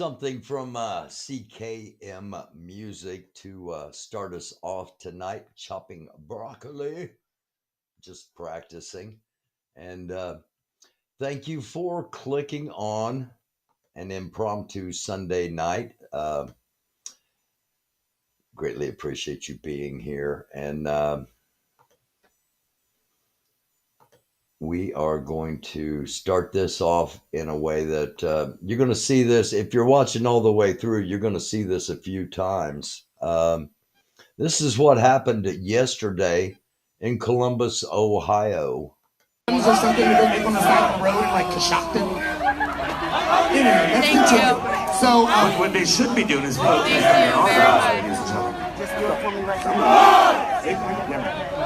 something from CKM Music to start us off tonight. Chopping broccoli, just practicing. And thank you for clicking on an impromptu Sunday night. Greatly appreciate you being here. And we are going to start this off in a way that you're going to see this. If you're watching all the way through, you're going to see this a few times. This is what happened yesterday in Columbus, Ohio. Or something to go make on the side of the road in like Cashapp. Anyway, Thank you. So, what they should be doing is voting. Thank you very much. just do it for me right now.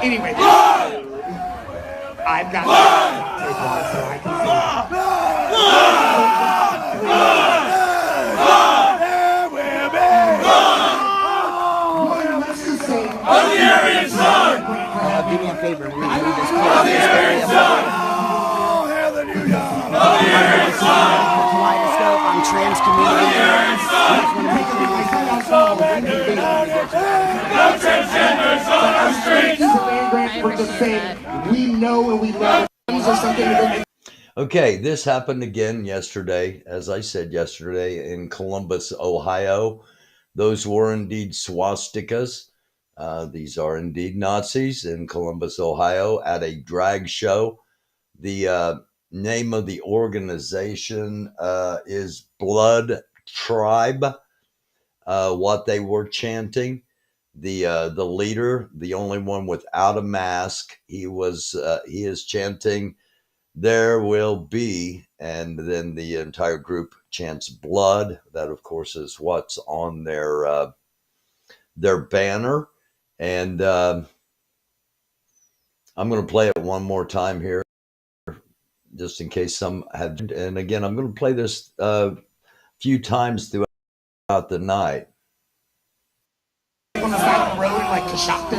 Anyway, I've got to take one so I can see. Let's just say, On the Aryan side! do me a favor, read this kaleidoscope on trans community. No transgenders on our streets! We're just saying, we know and we love or something to go make. Okay, this happened again yesterday, as I said yesterday, in Columbus, Ohio. Those were indeed swastikas. These are indeed Nazis in Columbus, Ohio, at a drag show. The name of the organization is Blood Tribe. What they were chanting, the leader, the only one without a mask, he is chanting, "There will be," and then the entire group chants "blood." That, of course, is what's on their banner. And I'm going to play it one more time here, just in case some have. And again, I'm going to play this a few times throughout the night. On the side of the road in like Cashapp.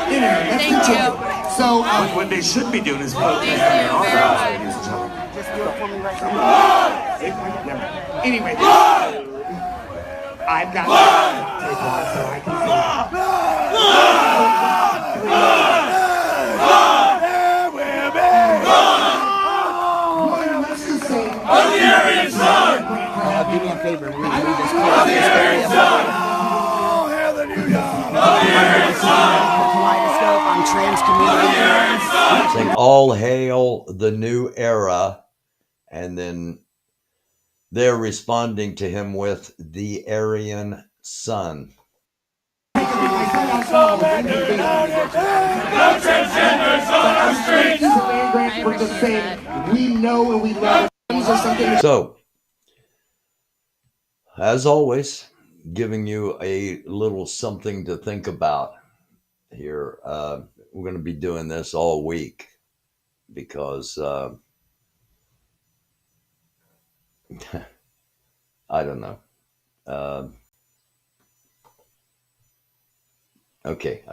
Anyway, Thank you. So, What they should be doing is voting. Thank you very much. just do it for me right now. Anyway, I've got to take one so I can see. Let's just say, On the Aryan side! do me a favor, read this kaleidoscope on trans community. Saying "All hail the new era," and then they're responding to him with "the Aryan Son." No transgenders on our streets! We're just saying, we know and we love or something. So, as always, giving you a little something to think about here. We're going to be doing this all week because I don't know. Okay,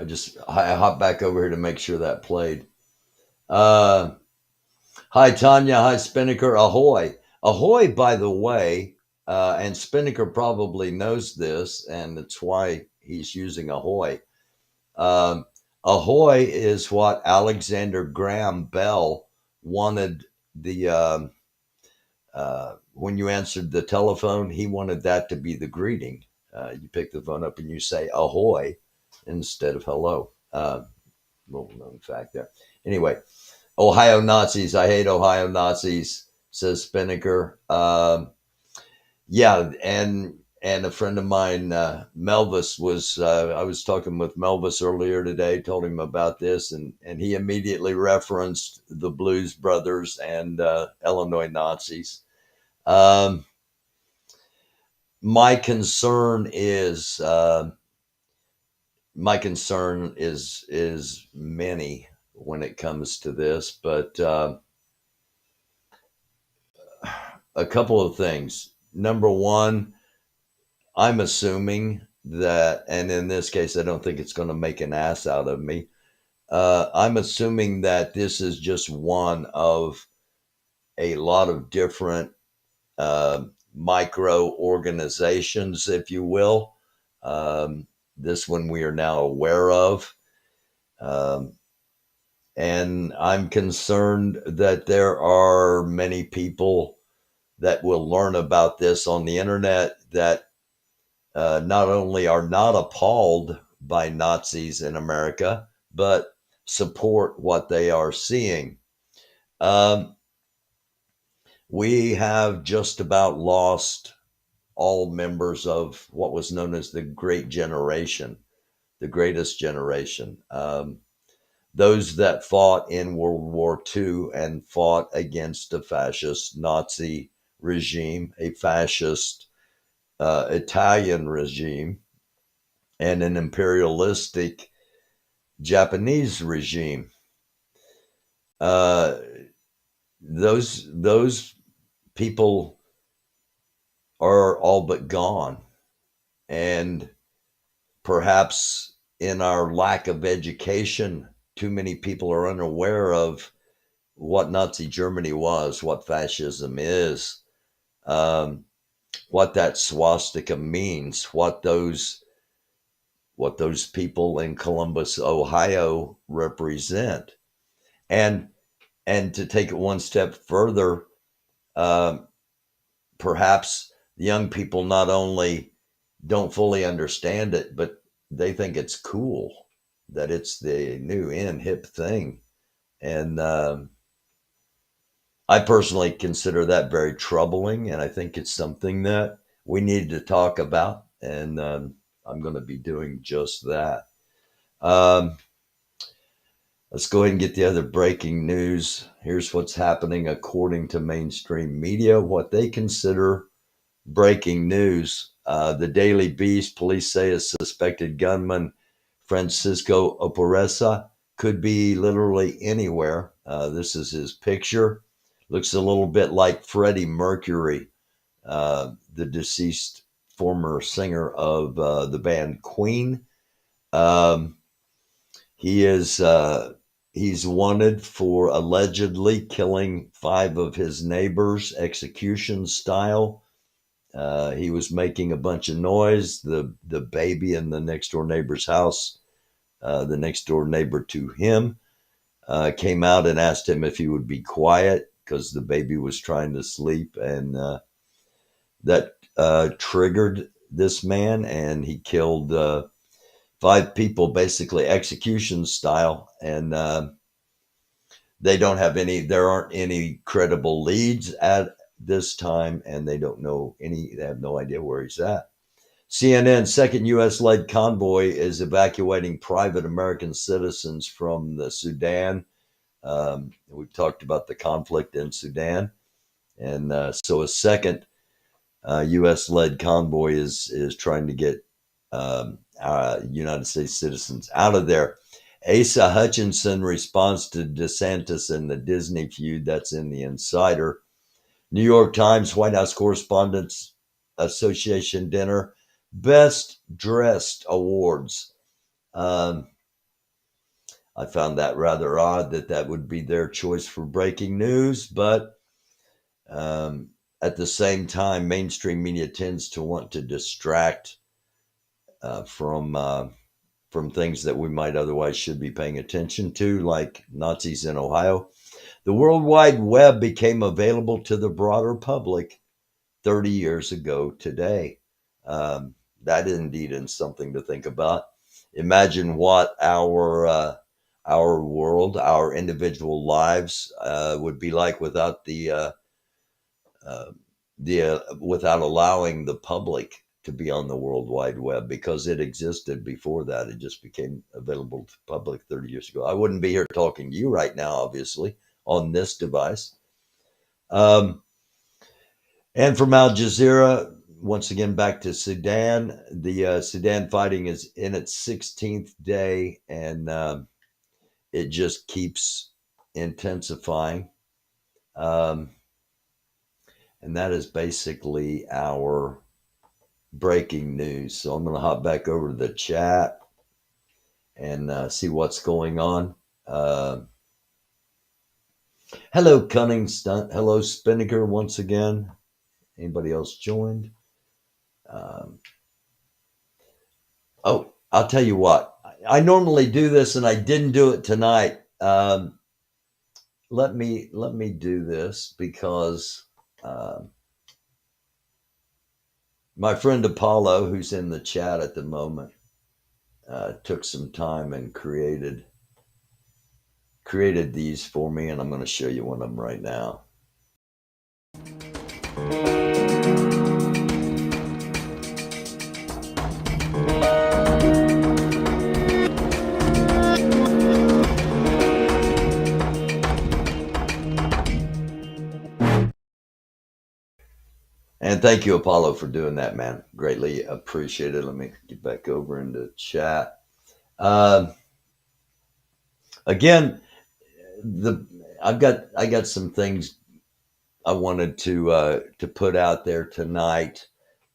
I hop back over here to make sure that played. Hi, Tanya. Hi, Spinnaker. Ahoy. Ahoy, by the way, and Spinnaker probably knows this, and that's why he's using ahoy. Ahoy is what Alexander Graham Bell wanted when you answered the telephone, he wanted that to be the greeting. You pick the phone up and you say ahoy instead of hello. Little known fact there. Anyway, Ohio Nazis. I hate Ohio Nazis, says Spinnaker. Yeah, and a friend of mine, Melvis, I was talking with Melvis earlier today, told him about this, and he immediately referenced the Blues Brothers and Illinois Nazis. My concern is many when it comes to this, but a couple of things. Number one, I'm assuming that, and in this case, I don't think it's going to make an ass out of me. I'm assuming that this is just one of a lot of different micro organizations, if you will. This one we are now aware of. Um, and I'm concerned that there are many people that will learn about this on the internet that not only are not appalled by Nazis in America, but support what they are seeing. Um, we have just about lost all members of what was known as the Great Generation, the greatest generation. Those that fought in World War II and fought against a fascist Nazi regime, a fascist Italian regime, and an imperialistic Japanese regime. Uh, those people are all but gone, and perhaps in our lack of education, too many people are unaware of what Nazi Germany was, what fascism is, um, what that swastika means, what those people in Columbus, Ohio represent. And and to take it one step further, um, perhaps the young people not only don't fully understand it, but they think it's cool, that it's the new in hip thing. And I personally consider that very troubling. And I think it's something that we need to talk about. And I'm going to be doing just that. Um, let's go ahead and get the other breaking news. Here's what's happening according to mainstream media, what they consider breaking news. The Daily Beast, police say a suspected gunman, Francisco Oporesa, could be literally anywhere. This is his picture. Looks a little bit like Freddie Mercury, the deceased former singer of the band Queen. Um, he is he's wanted for allegedly killing 5 of his neighbors, execution style. He was making a bunch of noise. The baby in the next door neighbor's house, the next door neighbor to him, came out and asked him if he would be quiet because the baby was trying to sleep, and that triggered this man, and he killed 5 people, basically execution style, and they don't have any. There aren't any credible leads at this time, and they don't know any. They have no idea where he's at. CNN, second U.S. led convoy is evacuating private American citizens from the Sudan. We've talked about the conflict in Sudan. And so a second U.S. led convoy is trying to get United States citizens out of there. Asa Hutchinson responds to DeSantis and the Disney feud. That's in the Insider. New York Times, White House Correspondents Association dinner, Best Dressed Awards. Um, I found that rather odd that would be their choice for breaking news, but um, at the same time, mainstream media tends to want to distract uh, from uh, from things that we might otherwise should be paying attention to, like Nazis in Ohio. The World Wide Web became available to the broader public 30 years ago today. That indeed is something to think about. Imagine what our world, our individual lives would be like without uh, without allowing the public to be on the World Wide Web, because it existed before that. It just became available to the public 30 years ago. I wouldn't be here talking to you right now, obviously, on this device. Um, and from Al Jazeera, once again back to Sudan. The Sudan fighting is in its 16th day, and it just keeps intensifying. Um, and that is basically our breaking news. So I'm going to hop back over to the chat and see what's going on. Hello, Cunning Stunt. Hello, Spinnaker, once again. Anybody else joined? Oh, I'll tell you what. I normally do this, and I didn't do it tonight. Let me do this because my friend Apollo, who's in the chat at the moment, took some time and created these for me, and I'm going to show you one of them right now. And thank you, Apollo, for doing that, man. Greatly appreciated. Let me get back over into chat. Again, I got some things I wanted to put out there tonight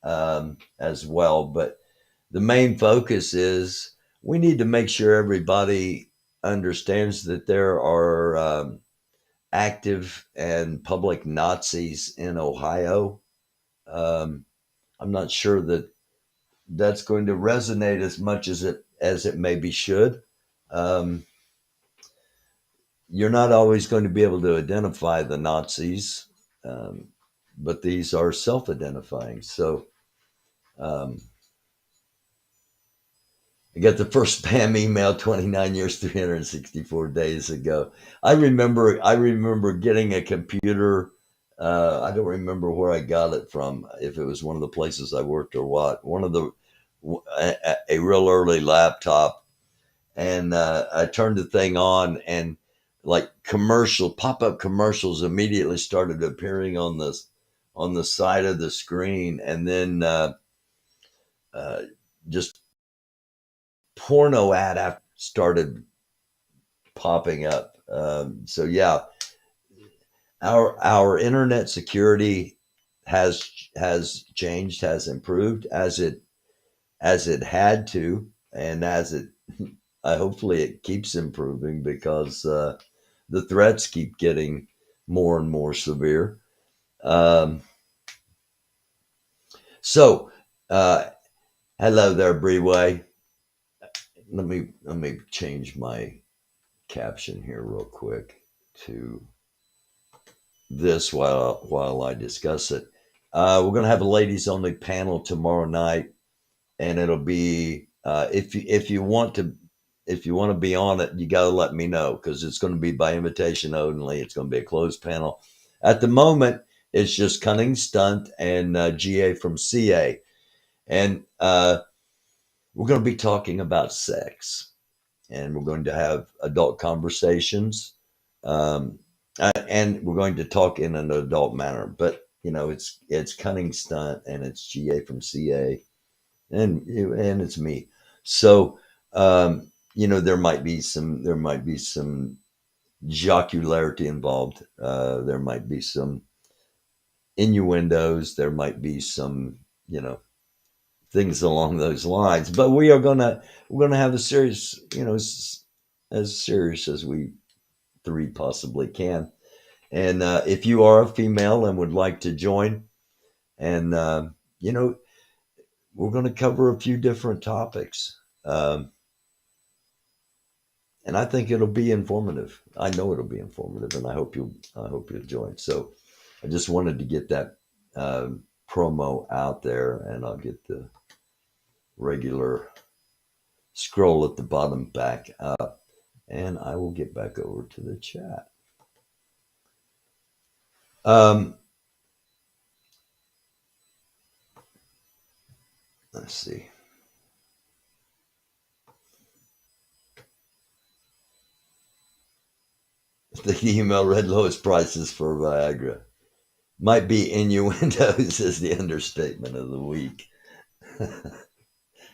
as well, but the main focus is we need to make sure everybody understands that there are active and public Nazis in Ohio. I'm not sure that that's going to resonate as much as it maybe should. Um, you're not always going to be able to identify the Nazis, um, but these are self-identifying. So um, I got the first spam email 29 years, 364 days ago. I remember getting a computer. I don't remember where I got it from, if it was one of the places I worked or what. One of the a real early laptop, and I turned the thing on, and like pop-up commercials immediately started appearing on the side of the screen, and then uh, just porno ad started popping up. So yeah, our internet security has changed, has improved as it had to, and as it hopefully it keeps improving because the threats keep getting more and more severe. Um, so, hello there, Breeway. Let me change my caption here real quick to this while I discuss it. We're going to have a ladies only panel tomorrow night, and it'll be if you want to be on it, you got to let me know because it's going to be by invitation only. It's going to be a closed panel. At the moment, it's just Cunning Stunt and GA from CA, and we're going to be talking about sex, and we're going to have adult conversations. And we're going to talk in an adult manner. But it's Cunning Stunt and it's GA from CA, and it's me. So there might be some jocularity involved. There might be some innuendos. There might be some things along those lines. But we're gonna have a serious, as serious as we three possibly can. And if you are a female and would like to join, and we're going to cover a few different topics, and I think it'll be informative. I know it'll be informative, and I hope you'll join. So I just wanted to get that promo out there, and I'll get the regular scroll at the bottom back up, and I will get back over to the chat. Let's see. The email read lowest prices for Viagra. Might be innuendos is the understatement of the week.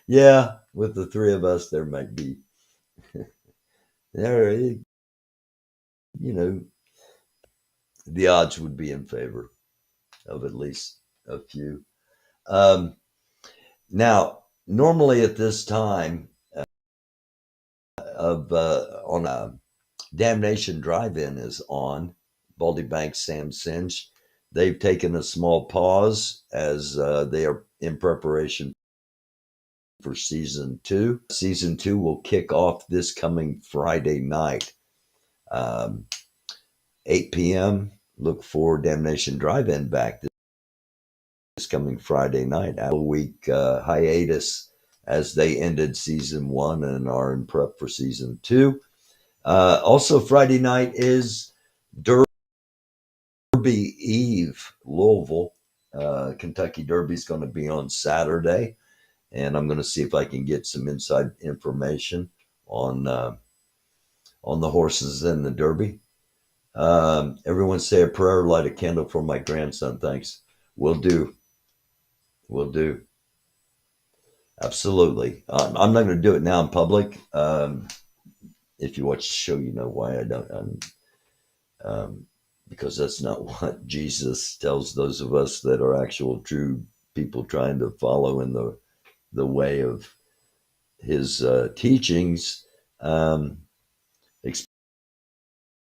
Yeah, with the three of us, there might be. There, the odds would be in favor of at least a few. Now, normally at this time of on a Damnation Drive-In is on. Baldy Banks, Sam Singe, they've taken a small pause as they are in preparation for season two. Season two will kick off this coming Friday night, um, 8 p.m. Look for Damnation Drive-In back this coming Friday night. A week hiatus as they ended season one and are in prep for season two. Also, Friday night is Derby Eve, Louisville. Kentucky Derby is going to be on Saturday, and I'm going to see if I can get some inside information on the horses and the Derby. Everyone say a prayer, light a candle for my grandson. Thanks. Will do. Will do. Absolutely. I'm not going to do it now in public. If you watch the show, you know why I don't. Because that's not what Jesus tells those of us that are actual true people trying to follow in the way of his teachings.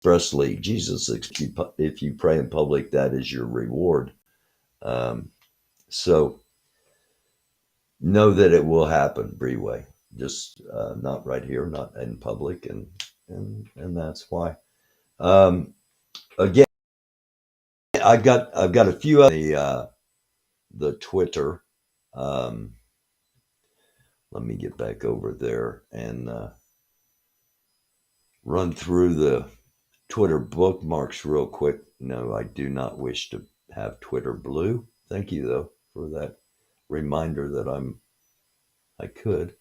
Expressly, Jesus, if you pray in public, that is your reward. So know that it will happen, Breeway. Just not right here, not in public, and that's why. Again, I've got a few of the Twitter. Let me get back over there and run through the Twitter bookmarks real quick. No, I do not wish to have Twitter blue. Thank you though for that reminder that I could.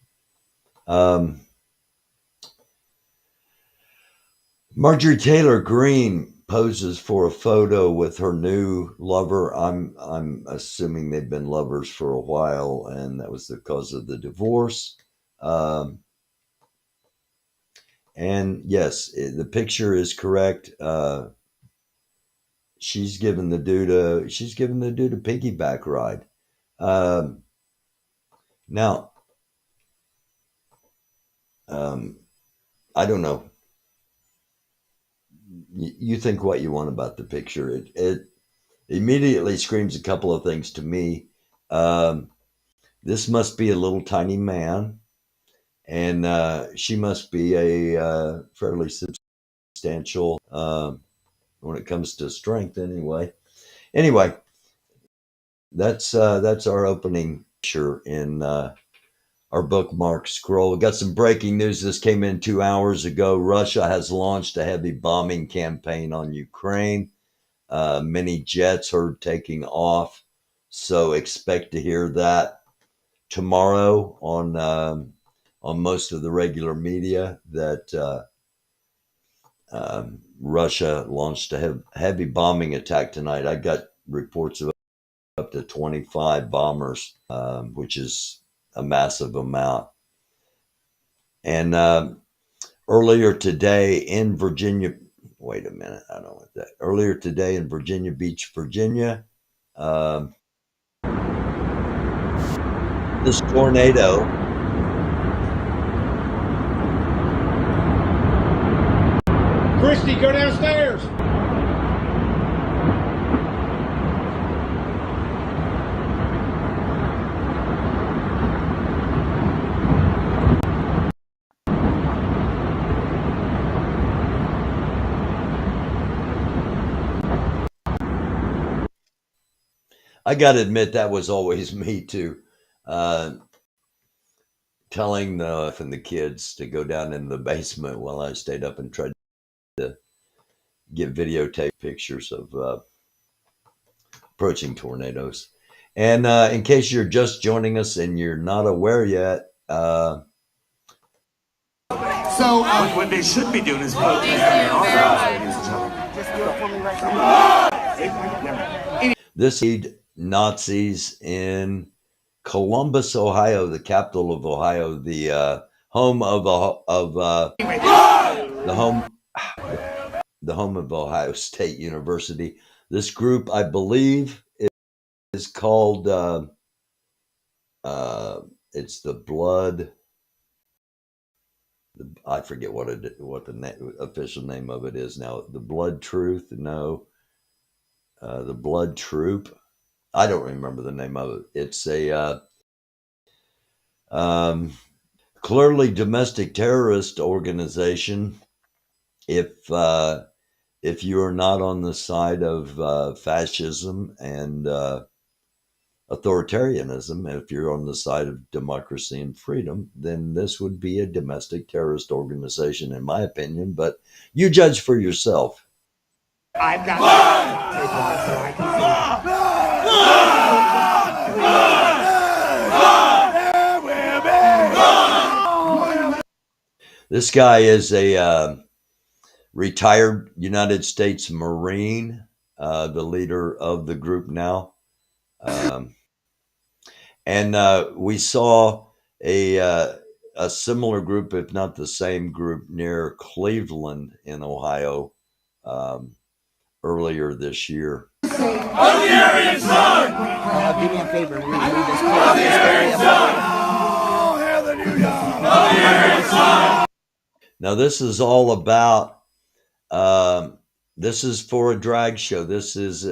Marjorie Taylor Greene poses for a photo with her new lover. I'm assuming they've been lovers for a while, and that was the cause of the divorce. And yes, the picture is correct. She's given the dude a piggyback ride. Now, I don't know. You think what you want about the picture. It immediately screams a couple of things to me. This must be a little tiny man, and she must be a fairly substantial when it comes to strength. Anyway, that's our opening picture in our bookmark scroll. We got some breaking news. This came in 2 hours ago. Russia has launched a heavy bombing campaign on Ukraine. Many jets heard taking off, so expect to hear that tomorrow on most of the regular media that Russia launched a heavy bombing attack tonight. I got reports of up to 25 bombers, which is a massive amount. And earlier today in Virginia, wait a minute, I don't want that. Earlier today in Virginia Beach, Virginia, this tornado Christy, go downstairs. I got to admit that was always me too. Telling the kids to go down in the basement while I stayed up and tried to get videotape pictures of approaching tornadoes. And in case you're just joining us and you're not aware yet, So, What they should be doing is protesting. this Nazis in Columbus, Ohio, the capital of Ohio, the home of the home of Ohio State University. This group, I believe, is called it's the Blood. I forget what the official name of it is now. The Blood Truth? No. the Blood Troop. I don't remember the name of it. It's a um, clearly domestic terrorist organization. If you are not on the side of fascism and authoritarianism, if you're on the side of democracy and freedom, then this would be a domestic terrorist organization, in my opinion. But you judge for yourself. I've This guy is a retired United States Marine, the leader of the group now. Um, and we saw a similar group, if not the same group, near Cleveland in Ohio um, earlier this year. Hungarian son! do me a favor. Read this Hungarian son! Hungarian son! Now, this is all about. This is for a drag show. This is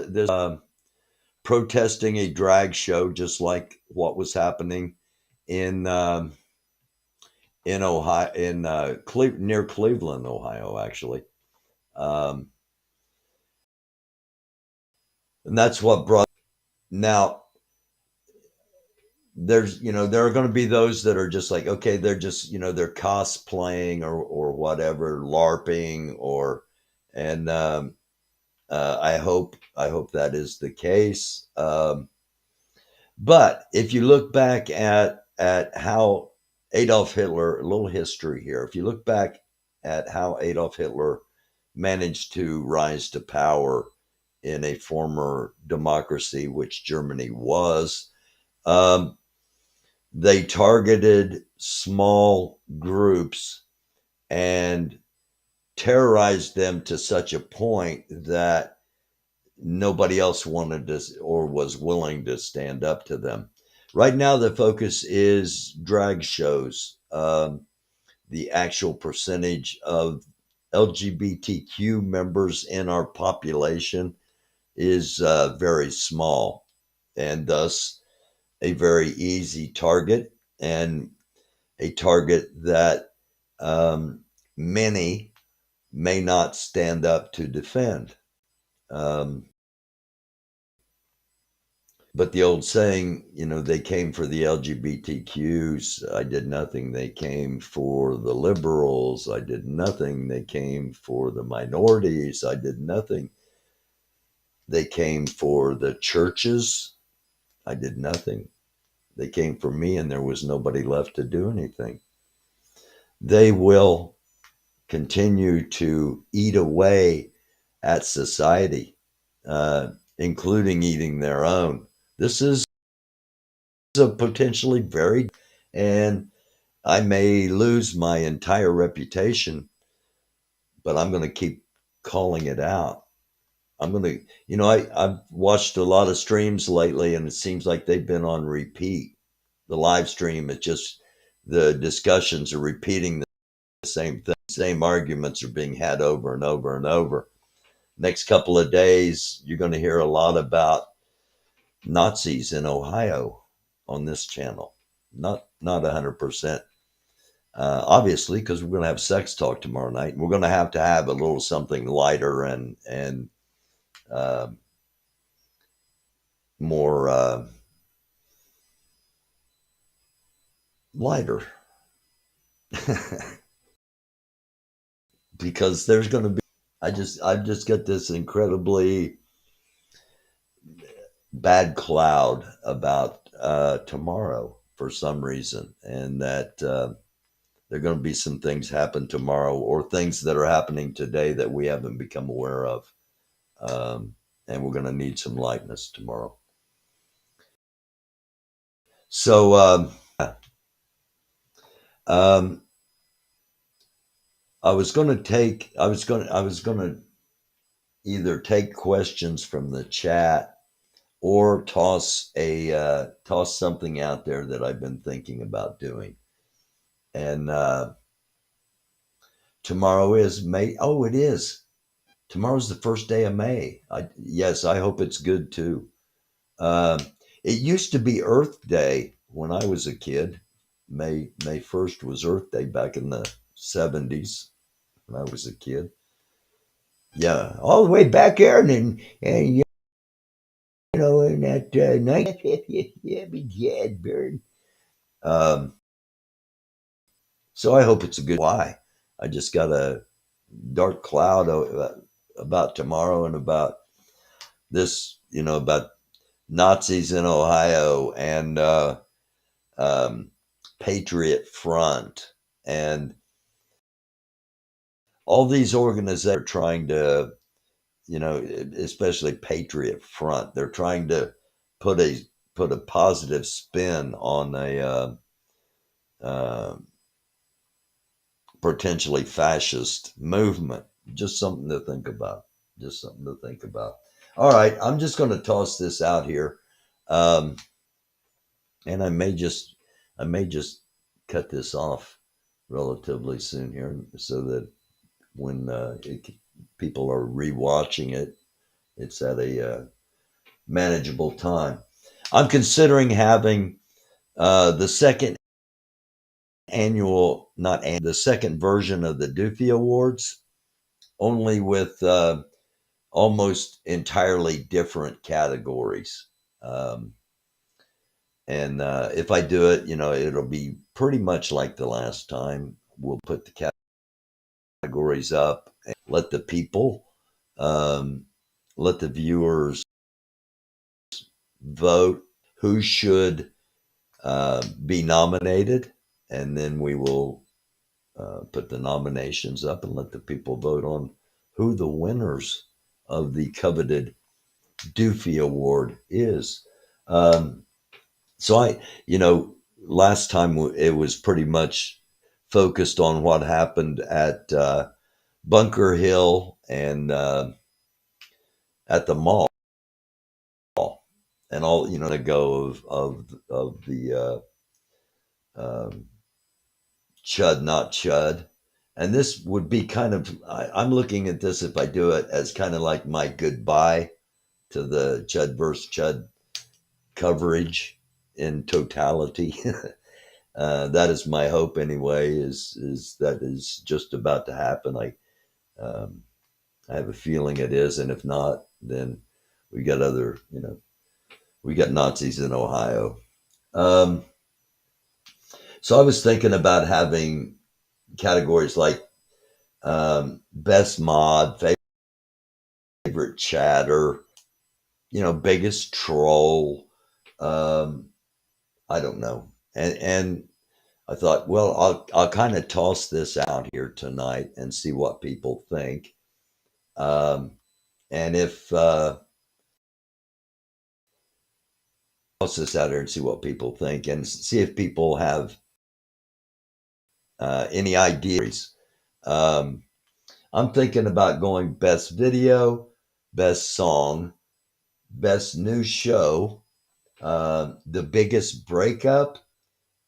protesting a drag show, just like what was happening in Ohio, in near Cleveland, Ohio, actually. Um, and that's what brought. Now, there are going to be those that are just like, okay, they're just, they're cosplaying or whatever, LARPing and I hope that is the case. But if you look back at how Adolf Hitler, a little history here. If you look back at how Adolf Hitler managed to rise to power in a former democracy, which Germany was, um, they targeted small groups and terrorized them to such a point that nobody else wanted to or was willing to stand up to them. Right now, the focus is drag shows. The actual percentage of LGBTQ members in our population is very small, and thus a very easy target, and a target that many may not stand up to defend. Um, but the old saying, they came for the LGBTQs, I did nothing. They came for the liberals, I did nothing. They came for the minorities, I did nothing. They came for the churches, I did nothing. They came for me, and there was nobody left to do anything. They will continue to eat away at society, including eating their own. This is a potentially very, and I may lose my entire reputation, but I'm going to keep calling it out. I'm going to, I've watched a lot of streams lately, and it seems like they've been on repeat. The live stream, it's just the discussions are repeating the same thing. Same arguments are being had over and over and over. Next couple of days, you're going to hear a lot about Nazis in Ohio on this channel. Not 100%. Obviously, because we're going to have sex talk tomorrow night. We're going to have a little something lighter and uh, more lighter, because there's going to be. I've just got this incredibly bad cloud about tomorrow for some reason, and that there are going to be some things happen tomorrow, or things that are happening today that we haven't become aware of. And we're going to need some lightness tomorrow. So, I was going to either take questions from the chat or toss something out there that I've been thinking about doing. And tomorrow is May. Oh, it is. Tomorrow's the first day of May. Yes, I hope it's good too. Um, it used to be Earth Day when I was a kid. May 1st was Earth Day back in the 70s when I was a kid. Yeah, all the way back there, and in that 1950th, yeah, be dead, bird. Um, so I hope it's a good. Why? I just got a dark cloud about tomorrow and about this, about Nazis in Ohio and um, Patriot Front and all these organizations are trying to, especially Patriot Front. They're trying to put a put a positive spin on a uh, potentially fascist movement. Just something to think about. Just something to think about. All right, I'm just going to toss this out here, um, and I may just cut this off relatively soon here, so that when people are rewatching it, it's at a manageable time. I'm considering having the second annual, not the second version of the Doofy Awards, only with almost entirely different categories. Um, and if I do it, it'll be pretty much like the last time. We'll put the categories up and let the people, um, let the viewers vote who should be nominated, and then we will put the nominations up and let the people vote on who the winners of the coveted Doofy Award is. Um, so last time it was pretty much focused on what happened at Bunker Hill and at the mall, and all to go of the um, chud not chud. And this would be kind of, I'm looking at this, if I do it, as kind of like my goodbye to the chud versus chud coverage in totality. That is my hope anyway. Is that is just about to happen? Um, I have a feeling it is, and if not, then we got we got Nazis in Ohio. Um, so I was thinking about having categories like best mod, favorite chatter, biggest troll. Um, I don't know, and I thought, well, I'll kind of toss this out here tonight and see what people think. Um, and if toss this out here and see what people think, and see if people have any ideas. Um, I'm thinking about going best video, best song, best new show, the biggest breakup,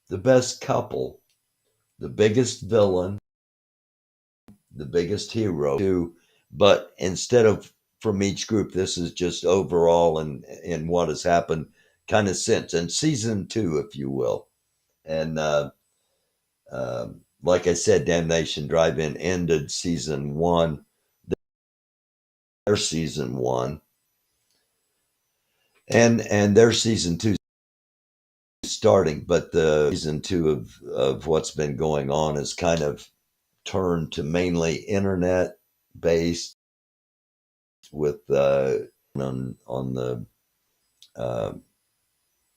the best couple, the biggest villain, the biggest hero. But instead of from each group, this is just overall and in what has happened kind of since, and season two, if you will. And like I said, Damnation Drive-In ended season one, their season one, and their season two starting, but the season two of what's been going on is kind of turned to mainly internet based with on the uh,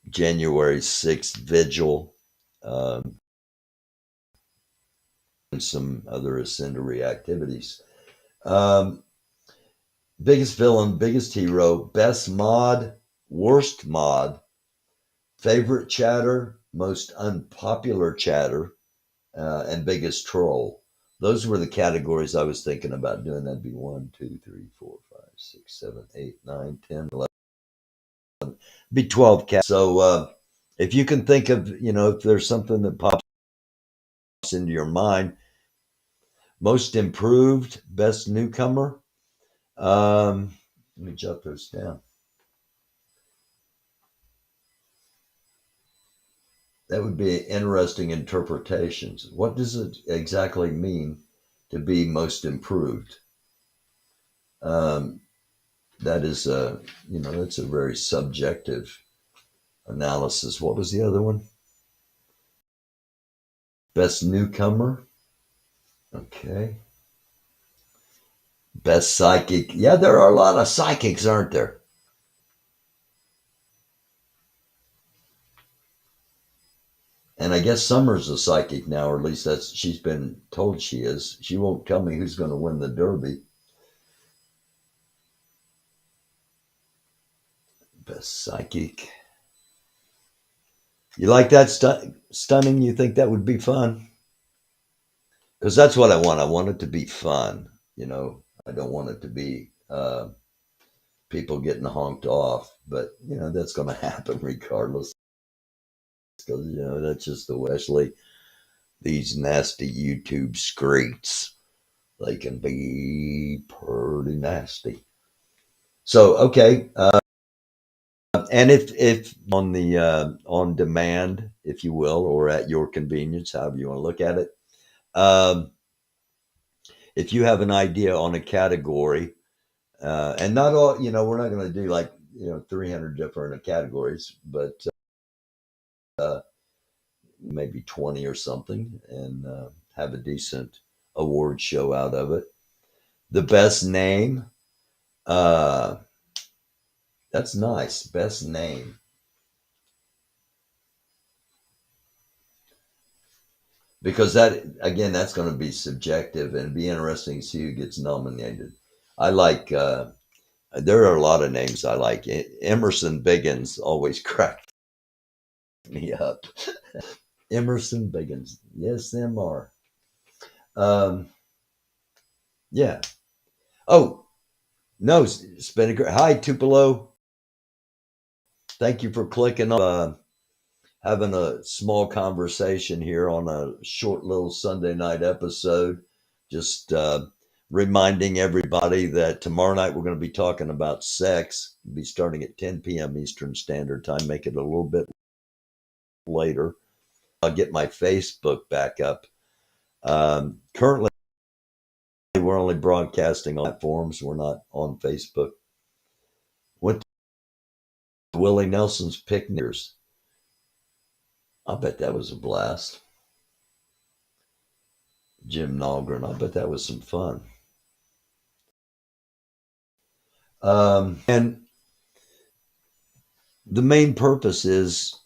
January 6th vigil, um, and some other incendiary activities. Um, biggest villain, biggest hero, best mod, worst mod, favorite chatter, most unpopular chatter, and biggest troll. Those were the categories I was thinking about doing. That'd be 1, 2, 3, 4, 5, 6, 7, 8, 9, 10, 11. Be 12 cats. So if you can think of, if there's something that pops into your mind, most improved, best newcomer, Let me jot those down. That would be interesting interpretations. What does it exactly mean to be most improved? Um, that is that's a very subjective analysis. What was the other one? Best newcomer. Okay. Best psychic. Yeah, there are a lot of psychics, aren't there? And I guess Summer's a psychic now, or at least that's she's been told she is. She won't tell me who's going to win the Derby. Best psychic. You like that stunning? You think that would be fun? Because that's what I want. I want it to be fun. I don't want it to be people getting honked off. But that's going to happen regardless. Because that's just the Wesley. These nasty YouTube screets. They can be pretty nasty. So okay, and if on the on demand, if you will, or at your convenience, however you want to look at it, um, if you have an idea on a category, and not all, we're not going to do like 300 different categories, but uh, maybe 20 or something, and have a decent award show out of it. The best name, uh, that's nice. Best name. Because that again, that's going to be subjective, and it'd be interesting to see who gets nominated. I like there are a lot of names I like. Emerson Biggins always cracked me up. Emerson Biggins, yes, MR. Um, yeah. Oh no, Spinnaker. Hi, Tupelo. Thank you for clicking on. Having a small conversation here on a short little Sunday night episode. Just reminding everybody that tomorrow night we're going to be talking about sex. We'll be starting at 10 p.m. Eastern Standard Time, make it a little bit later. I'll get my Facebook back up. Currently, we're only broadcasting on platforms. We're not on Facebook. Went to Willie Nelson's picnics. I bet that was a blast. Jim Nalgren. I bet that was some fun. And the main purpose is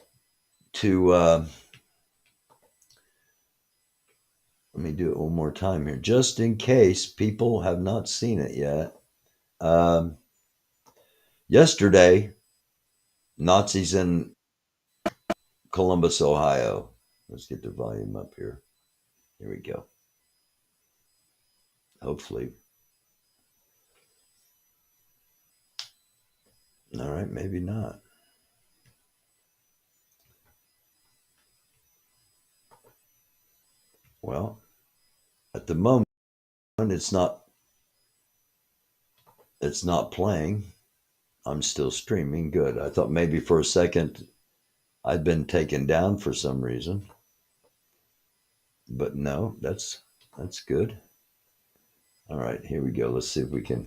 to let me do it one more time here, just in case people have not seen it yet. Um, Yesterday, Nazis in Columbus, Ohio. Let's get the volume up here. Here we go. Hopefully. All right, maybe not. Well, at the moment, it's not playing. I'm still streaming. Good. I thought maybe for a second I'd been taken down for some reason. But no, that's good. All right, here we go. Let's see if we can.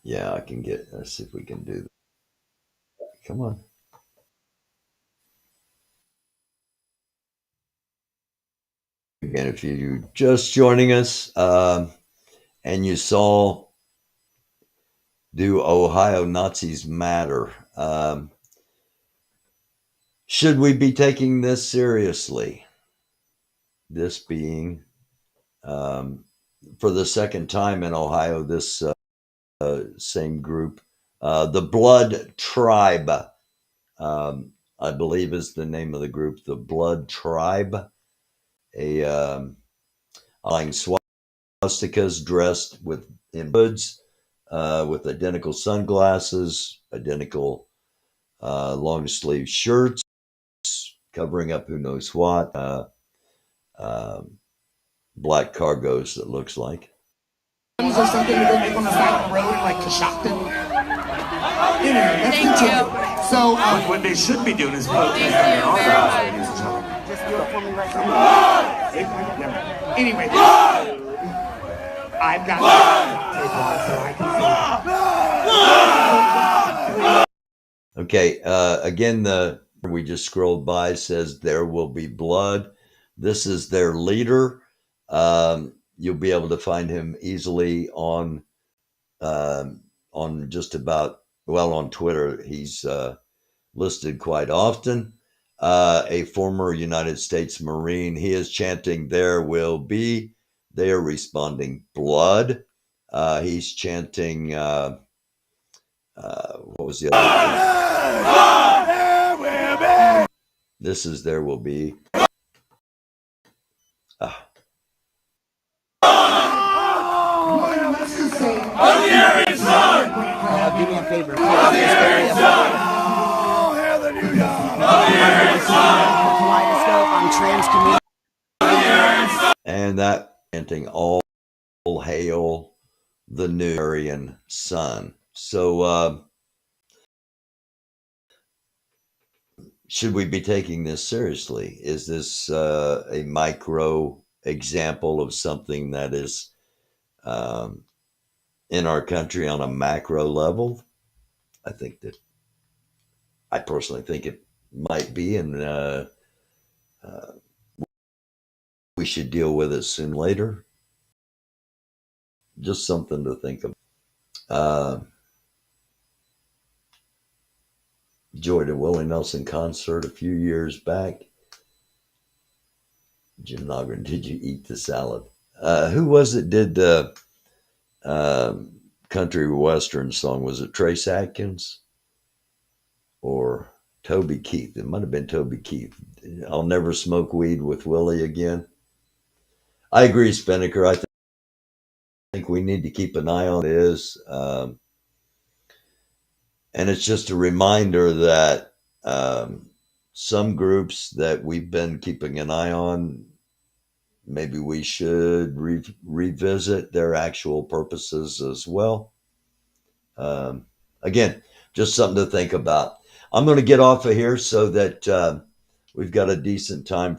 Yeah, I can get. Let's see if we can do that. Come on. Again, if you just joining us and you saw "Do Ohio Nazis Matter?" Should we be taking this seriously? This being for the second time in Ohio, this same group, the Blood Tribe, I believe is the name of the group, the Blood Tribe, a lying swastikas dressed in hoods, with identical sunglasses, identical long sleeve shirts, covering up who knows what. black cargoes, it looks like. Or something to go make on the side of the road in like Cashapp. Anyway, let's continue. So, What they should be doing is protesting on our side, ladies and gentlemen. just do it for me right now. Anyway, I've got tape on so I can see. Okay, again, we just scrolled by says there will be blood. This is their leader. You'll be able to find him easily on just about, well, on Twitter. He's listed quite often. A former United States Marine. He is chanting, "There will be." They are responding, "Blood." He's chanting, what was the other one? This is "There will be." Let's just say, Of the Aryan son! do me a favor. Of the Aryan son! The kaleidoscope on trans community. And that chanting, "All hail the new Aryan son." So, should we be taking this seriously? Is this a micro example of something that is in our country on a macro level? I personally think it might be, and we should deal with it soon later. Just something to think of. Enjoyed a Willie Nelson concert a few years back. Jim Nogren, did you eat the salad? Who was it did the country western song? Was it Trace Atkins or Toby Keith? It might have been Toby Keith. "I'll never smoke weed with Willie again." I agree, Spinnaker. I think we need to keep an eye on this. And it's just a reminder that some groups that we've been keeping an eye on, maybe we should revisit their actual purposes as well. Again, just something to think about. I'm going to get off of here so that we've got a decent time